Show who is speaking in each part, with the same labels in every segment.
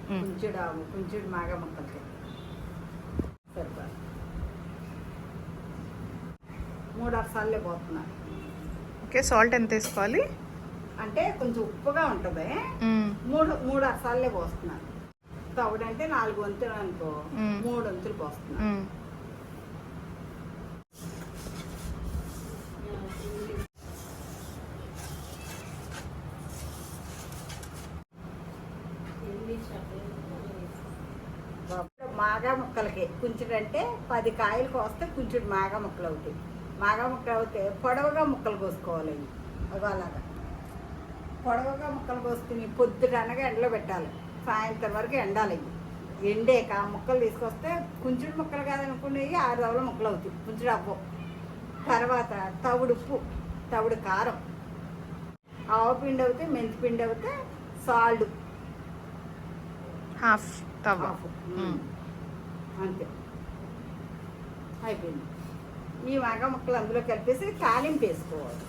Speaker 1: కొంచెం మాగా ముక్కలకి సరిపోదు. 3 అరసాలే పోతున్నాను.
Speaker 2: ఓకే, సాల్ట్ ఎంత వేసుకోవాలి
Speaker 1: అంటే కొంచెం ఉప్పుగా ఉంటుంది. 3 అరసాలే పోస్తున్నాను. తవుడంటే 4 వంతులు అనుకో, 3 వంతులు పోస్తున్నాను. మాగా ముక్కలకి కొంచెం అంటే 10 కాయలు కోస్తే కొంచెం మాగా ముక్కలు అవుతాయి. మాగా ముక్కలు అవుతే పొడవుగా ముక్కలు కోసుకోవాలి. అవి అలాగా పొడవుగా ముక్కలు కోసుకుని పొద్దుటనగా ఎండలో పెట్టాలి. సాయంత్రం వరకు ఎండాలి. ఎండాక ముక్కలు తీసుకొస్తే కొంచెం ముక్కలు కాదనుకునేవి 6 రోజుల ముక్కలు అవుతాయి. కొంచెం అవ్వవు. తర్వాత తవుడు ఉప్పు, తవుడు కారం, ఆవు పిండి అవుతే, మెంతి పిండి అవుతే, సాల్ట్
Speaker 2: హాఫ్
Speaker 1: అంతే అయిపోయింది. ఈ మాగా ముక్కలు అందులో కలిపేసి తాలింపు వేసుకోవాలి.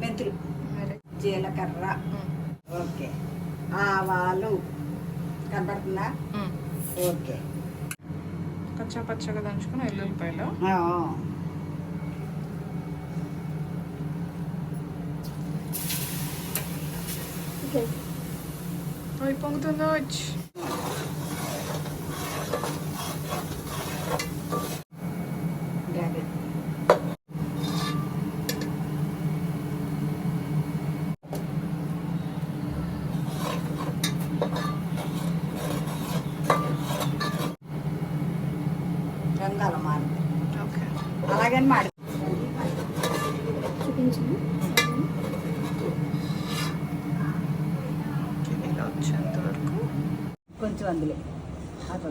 Speaker 1: మెంతులు, జీలకర్ర, ఓకే, ఆవాలు కనపడుతుందా? ఓకే,
Speaker 2: కచ్చా పచ్చగా దంచుకుని ఎల్లుల్లిపాయలు. అవి పొంగుతుందో వచ్చి
Speaker 1: రంగాల మారి.
Speaker 2: ఓకే,
Speaker 1: అలాగని మాడి చూపించు.
Speaker 2: ఇలా వచ్చేంత వరకు
Speaker 1: కొంచెం అందులో అట్లా